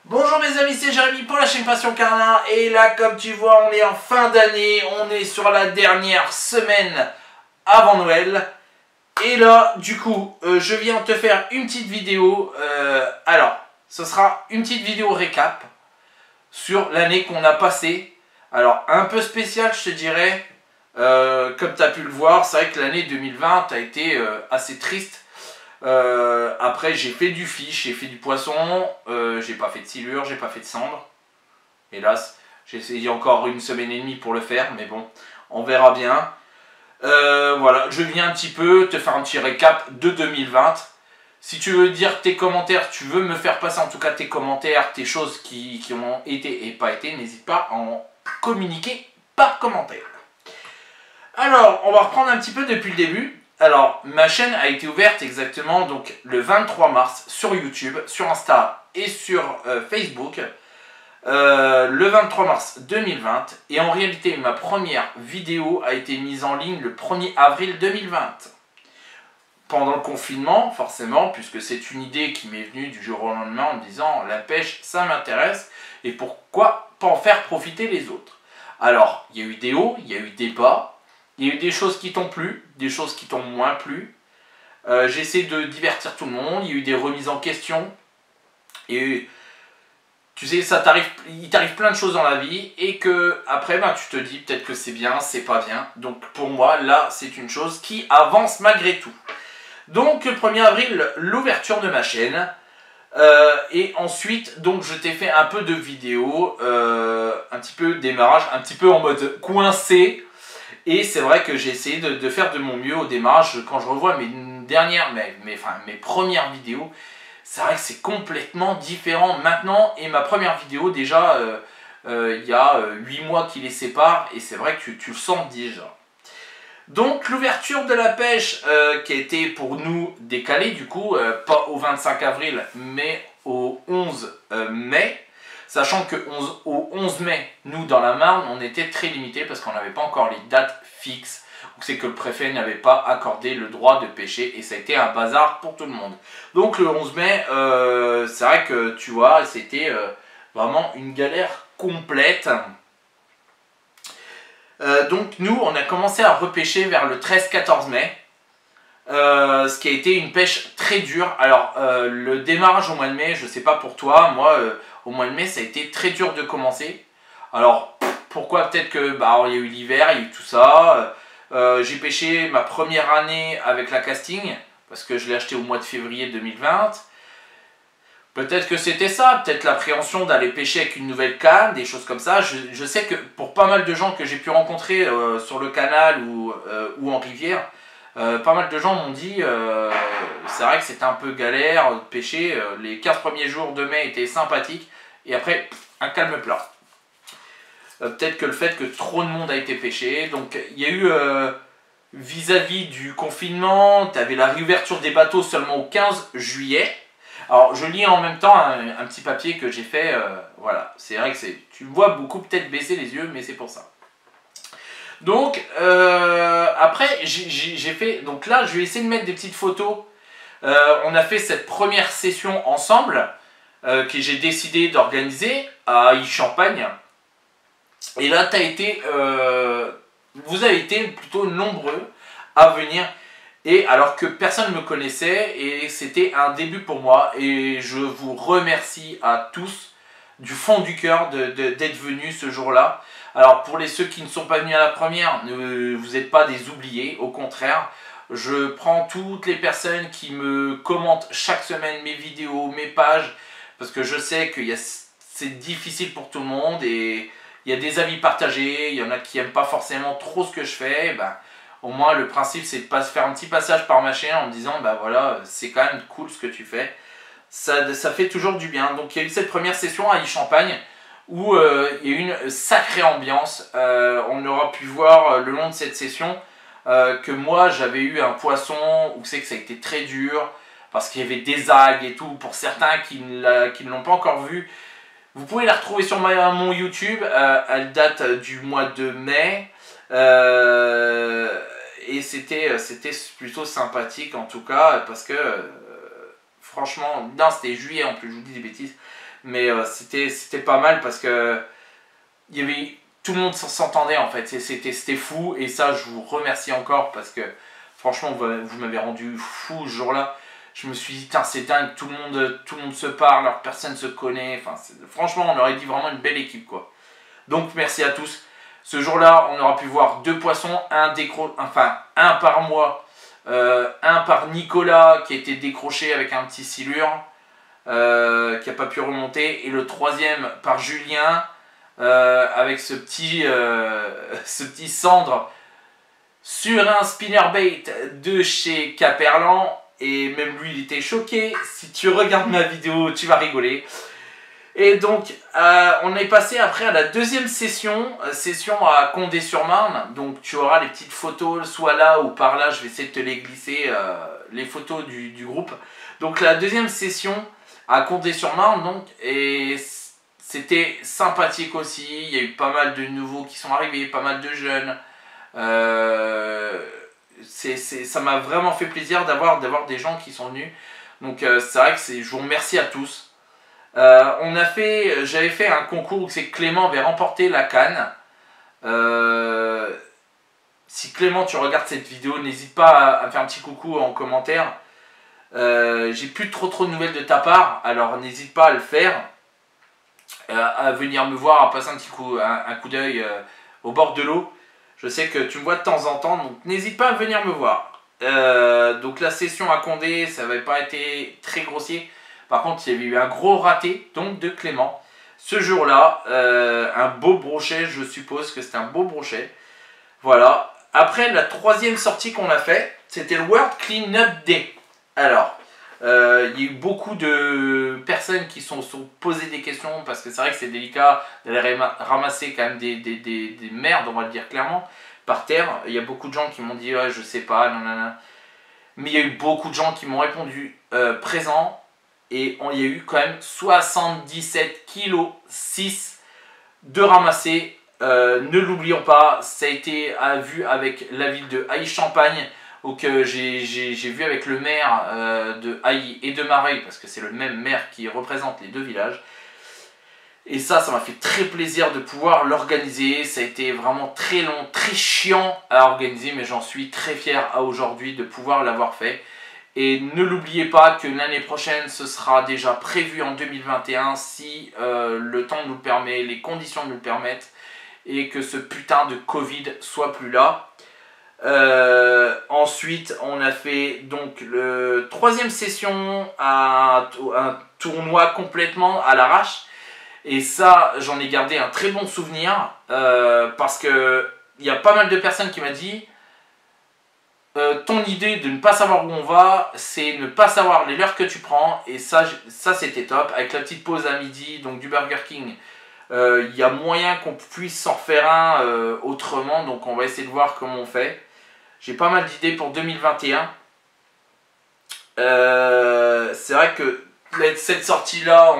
Bonjour mes amis, c'est Jérémy pour la chaîne Passion Carlin. Et là, comme tu vois, on est en fin d'année. On est sur la dernière semaine avant Noël. Et là, du coup, je viens te faire une petite vidéo. Alors, ce sera une petite vidéo récap sur l'année qu'on a passée. Alors, un peu spécial, je te dirais. Comme tu as pu le voir, c'est vrai que l'année 2020 a été assez triste. Après j'ai fait du fish, j'ai fait du poisson, j'ai pas fait de silure, j'ai pas fait de cendre, hélas. J'ai essayé encore une semaine et demie pour le faire, mais bon, on verra bien. Voilà, je viens un petit peu te faire un petit récap de 2020. Si tu veux dire tes commentaires, tu veux me faire passer en tout cas tes commentaires, tes choses qui ont été et pas été, n'hésite pas à en communiquer par commentaire. Alors, on va reprendre un petit peu depuis le début. Alors, ma chaîne a été ouverte exactement donc le 23 mars sur YouTube, sur Insta et sur Facebook. Le 23 mars 2020. Et en réalité, ma première vidéo a été mise en ligne le 1er avril 2020. Pendant le confinement, forcément, puisque c'est une idée qui m'est venue du jour au lendemain en me disant la pêche, ça m'intéresse. Et pourquoi pas en faire profiter les autres? Alors, il y a eu des hauts, il y a eu des bas. Il y a eu des choses qui t'ont plu, des choses qui t'ont moins plu. J'ai essayé de divertir tout le monde. Il y a eu des remises en question. Et tu sais, il t'arrive plein de choses dans la vie. Et que après, ben, tu te dis peut-être que c'est bien, c'est pas bien. Donc pour moi, là, c'est une chose qui avance malgré tout. Donc le 1er avril, l'ouverture de ma chaîne. Et ensuite, donc je t'ai fait un peu de vidéos. Un petit peu démarrage, un petit peu en mode coincé. Et c'est vrai que j'ai essayé de faire de mon mieux au démarrage. Quand je revois mes premières vidéos, c'est vrai que c'est complètement différent maintenant. Et ma première vidéo, déjà, il y a 8 mois qui les séparent. Et c'est vrai que tu le sens déjà. Donc l'ouverture de la pêche qui a été pour nous décalée, du coup, pas au 25 avril, mais au 11 mai. Sachant que au 11 mai, nous dans la Marne, on était très limité parce qu'on n'avait pas encore les dates fixes. C'est que le préfet n'avait pas accordé le droit de pêcher et ça a été un bazar pour tout le monde. Donc le 11 mai, c'est vrai que tu vois, c'était vraiment une galère complète. Donc nous, on a commencé à repêcher vers le 13-14 mai. Ce qui a été une pêche très dure. Alors le démarrage au mois de mai, je sais pas pour toi, moi au mois de mai ça a été très dur de commencer. Alors pourquoi? Peut-être que il y a eu l'hiver, il y a eu tout ça. J'ai pêché ma première année avec la casting parce que je l'ai acheté au mois de février 2020. Peut-être que c'était ça, peut-être l'appréhension d'aller pêcher avec une nouvelle canne, des choses comme ça. Je sais que pour pas mal de gens que j'ai pu rencontrer sur le canal ou en rivière, pas mal de gens m'ont dit c'est vrai que c'était un peu galère de pêcher. Les 15 premiers jours de mai étaient sympathiques et après un calme plat. Peut-être que le fait que trop de monde a été pêché. Donc il y a eu vis-à-vis du confinement, tu avais la réouverture des bateaux seulement au 15 juillet. Alors je lis en même temps un petit papier que j'ai fait. Voilà, c'est vrai que tu vois beaucoup peut-être baisser les yeux, mais c'est pour ça. Donc après j'ai fait, donc là je vais essayer de mettre des petites photos. On a fait cette première session ensemble que j'ai décidé d'organiser à Champagne. Et là vous avez été plutôt nombreux à venir. Et alors que personne ne me connaissait et c'était un début pour moi. Et je vous remercie à tous du fond du cœur d'être venus ce jour-là. Alors pour ceux qui ne sont pas venus à la première, vous n'êtes pas des oubliés, au contraire. Je prends toutes les personnes qui me commentent chaque semaine mes vidéos, mes pages, parce que je sais que c'est difficile pour tout le monde et il y a des avis partagés, il y en a qui n'aiment pas forcément trop ce que je fais. Au moins le principe c'est de faire un petit passage par ma chaîne en me disant voilà, c'est quand même cool ce que tu fais. Ça fait toujours du bien. Donc il y a eu cette première session à Champagne où il y a eu une sacrée ambiance. On aura pi voir le long de cette session que moi j'avais eu un poisson où c'est que ça a été très dur parce qu'il y avait des algues et tout. Pour certains qui ne l'ont pas encore vu, vous pouvez la retrouver sur mon YouTube. Elle date du mois de mai. Et c'était plutôt sympathique en tout cas parce que franchement, non, c'était juillet en plus, je vous dis des bêtises. Mais c'était pas mal parce que il y avait, tout le monde s'entendait en fait. C'était fou. Et ça, je vous remercie encore parce que franchement, vous m'avez rendu fou ce jour-là. Je me suis dit, c'est dingue, tout le monde se parle, personne se connaît. Enfin, franchement, on aurait dit vraiment une belle équipe, quoi. Donc, merci à tous. Ce jour-là, on aura pu voir 2 poissons, un par moi, un par Nicolas qui a été décroché avec un petit silure, qui n'a pas pu remonter, et le 3e par Julien, avec ce petit cendre sur un spinnerbait de chez Caperlan. Et même lui, il était choqué. Si tu regardes ma vidéo, tu vas rigoler. Et donc, on est passé après à la 2e session à Condé-sur-Marne. Donc, tu auras les petites photos, soit là ou par là. Je vais essayer de te les glisser, les photos du groupe. Donc, la 2e session à Condé-sur-Marne, donc, et c'était sympathique aussi. Il y a eu pas mal de nouveaux qui sont arrivés, pas mal de jeunes. Ça m'a vraiment fait plaisir d'avoir des gens qui sont venus. Donc, c'est vrai que je vous remercie à tous. J'avais fait un concours où c'est Clément avait remporté la canne. Si Clément, tu regardes cette vidéo, n'hésite pas à faire un petit coucou en commentaire. J'ai plus trop de nouvelles de ta part, alors n'hésite pas à le faire, à venir me voir, à passer un coup d'œil au bord de l'eau. Je sais que tu me vois de temps en temps, donc n'hésite pas à venir me voir. Donc la session à Condé, ça n'avait pas été très grossier. Par contre, il y avait eu un gros raté, donc de Clément. Ce jour-là, un beau brochet, je suppose que c'était un beau brochet. Voilà. Après, la 3e sortie qu'on a fait, c'était le World Cleanup Day. Alors, il y a eu beaucoup de personnes qui sont posées des questions, parce que c'est vrai que c'est délicat d'aller ramasser quand même des merdes, on va le dire clairement, par terre. Il y a beaucoup de gens qui m'ont dit, ouais, je sais pas, non. Mais il y a eu beaucoup de gens qui m'ont répondu présent. Et il y a eu quand même 77,6 kg de ramassés. Ne l'oublions pas, ça a été vu avec la ville de Haï-Champagne, où j'ai vu avec le maire de Haï et de Mareuil, parce que c'est le même maire qui représente les 2 villages. Et ça m'a fait très plaisir de pouvoir l'organiser. Ça a été vraiment très long, très chiant à organiser, mais j'en suis très fier à aujourd'hui de pouvoir l'avoir fait. Et ne l'oubliez pas que l'année prochaine, ce sera déjà prévu en 2021 si le temps nous le permet, les conditions nous le permettent et que ce putain de Covid soit plus là. Ensuite, on a fait donc le 3e session à un tournoi complètement à l'arrache. Et ça, j'en ai gardé un très bon souvenir parce que il y a pas mal de personnes qui m'ont dit ton idée de ne pas savoir où on va, c'est ne pas savoir les leurres que tu prends. Et ça c'était top. Avec la petite pause à midi, donc du Burger King, il y a moyen qu'on puisse s'en faire un autrement. Donc on va essayer de voir comment on fait. J'ai pas mal d'idées pour 2021. C'est vrai que cette sortie-là,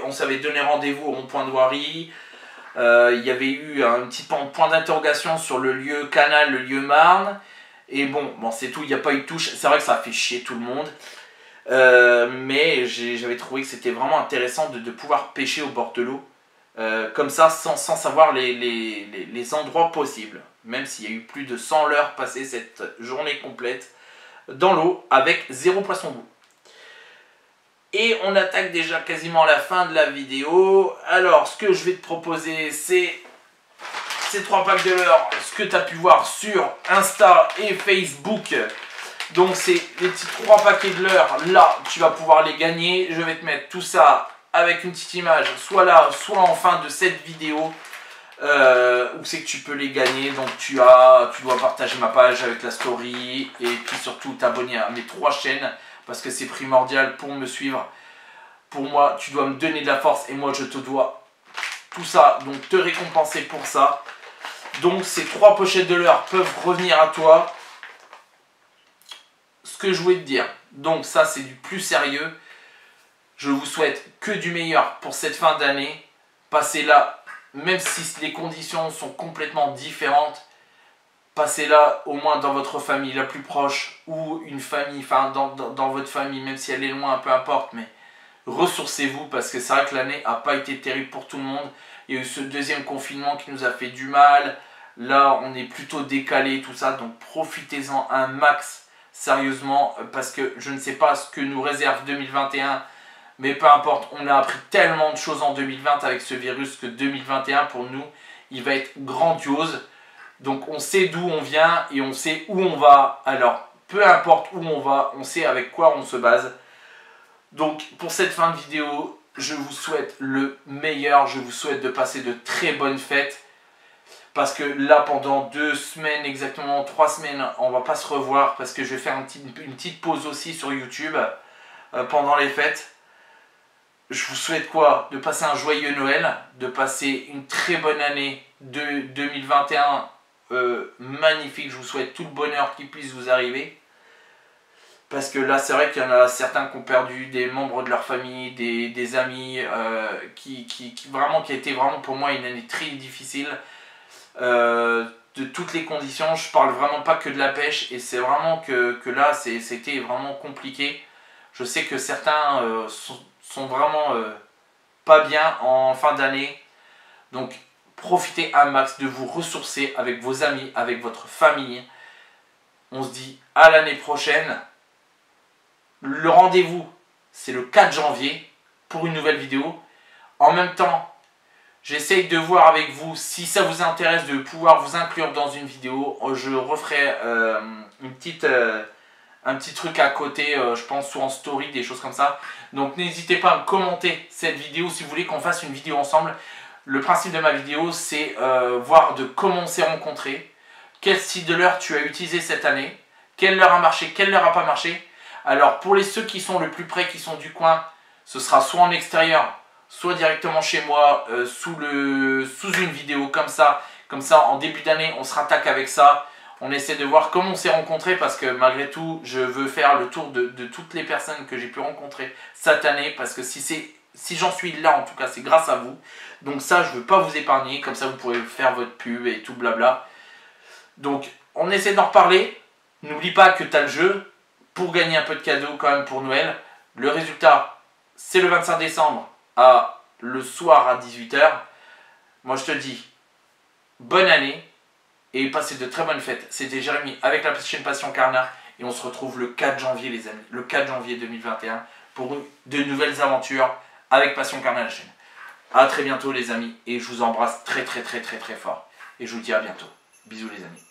on s'avait donné rendez-vous au rond-point de Voirie. Il y avait eu un petit point d'interrogation sur le lieu Canal, le lieu Marne. Et bon c'est tout, il n'y a pas eu de touche. C'est vrai que ça a fait chier tout le monde. Mais j'avais trouvé que c'était vraiment intéressant de pouvoir pêcher au bord de l'eau. Comme ça, sans savoir les endroits possibles. Même s'il y a eu plus de 100 leurres passées cette journée complète dans l'eau avec 0 poisson bout. Et on attaque déjà quasiment la fin de la vidéo. Alors, ce que je vais te proposer, c'est ces 3 packs de leurres, ce que tu as pu voir sur Insta et Facebook. Donc, c'est les petits 3 paquets de leurres. Là, tu vas pouvoir les gagner. Je vais te mettre tout ça avec une petite image, soit là, soit en fin de cette vidéo. Où c'est que tu peux les gagner. Donc, tu dois partager ma page avec la story. Et puis, surtout, t'abonner à mes 3 chaînes. Parce que c'est primordial pour me suivre. Pour moi, tu dois me donner de la force et moi, je te dois tout ça. Donc, te récompenser pour ça. Donc, ces 3 pochettes de leurres peuvent revenir à toi. Ce que je voulais te dire. Donc, ça, c'est du plus sérieux. Je vous souhaite que du meilleur pour cette fin d'année. Passez là, même si les conditions sont complètement différentes. passez-la au moins dans votre famille la plus proche ou une famille, enfin dans votre famille, même si elle est loin, peu importe, mais ressourcez-vous parce que c'est vrai que l'année n'a pas été terrible pour tout le monde. Il y a eu ce deuxième confinement qui nous a fait du mal. Là, on est plutôt décalé, tout ça, donc profitez-en un max, sérieusement, parce que je ne sais pas ce que nous réserve 2021, mais peu importe, on a appris tellement de choses en 2020 avec ce virus que 2021, pour nous, il va être grandiose. Donc on sait d'où on vient et on sait où on va. Alors, peu importe où on va, on sait avec quoi on se base. Donc, pour cette fin de vidéo, je vous souhaite le meilleur. Je vous souhaite de passer de très bonnes fêtes. Parce que là, pendant 2 semaines, exactement 3 semaines, on va pas se revoir. Parce que je vais faire une petite pause aussi sur YouTube pendant les fêtes. Je vous souhaite quoi? De passer un joyeux Noël. De passer une très bonne année de 2021 magnifique. Je vous souhaite tout le bonheur qui puisse vous arriver. Parce que là, c'est vrai qu'il y en a certains qui ont perdu des membres de leur famille, des amis, qui a été vraiment pour moi une année très difficile. De toutes les conditions, je parle vraiment pas que de la pêche, et c'est vraiment que là, c'était vraiment compliqué. Je sais que certains sont vraiment pas bien en fin d'année. Donc, profitez un max de vous ressourcer avec vos amis, avec votre famille. On se dit à l'année prochaine. Le rendez-vous, c'est le 4 janvier pour une nouvelle vidéo. En même temps, j'essaye de voir avec vous si ça vous intéresse de pouvoir vous inclure dans une vidéo. Je referai un petit truc à côté, je pense, soit en story, des choses comme ça. Donc n'hésitez pas à me commenter cette vidéo si vous voulez qu'on fasse une vidéo ensemble. Le principe de ma vidéo, c'est voir de comment on s'est rencontrés, quel style de leurre tu as utilisé cette année, quel leurre a marché, quel leurre n'a pas marché. Alors pour ceux qui sont le plus près, qui sont du coin, ce sera soit en extérieur, soit directement chez moi, sous une vidéo comme ça. Comme ça, en début d'année, on se rattaque avec ça. On essaie de voir comment on s'est rencontrés, parce que malgré tout, je veux faire le tour de toutes les personnes que j'ai pu rencontrer cette année. Parce que si j'en suis là, en tout cas, c'est grâce à vous. Donc ça, je ne veux pas vous épargner. Comme ça, vous pourrez faire votre pub et tout blabla. Donc, on essaie d'en reparler. N'oublie pas que tu as le jeu pour gagner un peu de cadeaux quand même pour Noël. Le résultat, c'est le 25 décembre, le soir à 18 h. Moi, je te dis, bonne année et passez de très bonnes fêtes. C'était Jérémy avec la chaîne Passion Carnat et on se retrouve le 4 janvier, les amis. Le 4 janvier 2021 pour de nouvelles aventures avec Passion Carnat la chaîne. A très bientôt, les amis, et je vous embrasse très fort. Et je vous dis à bientôt. Bisous, les amis.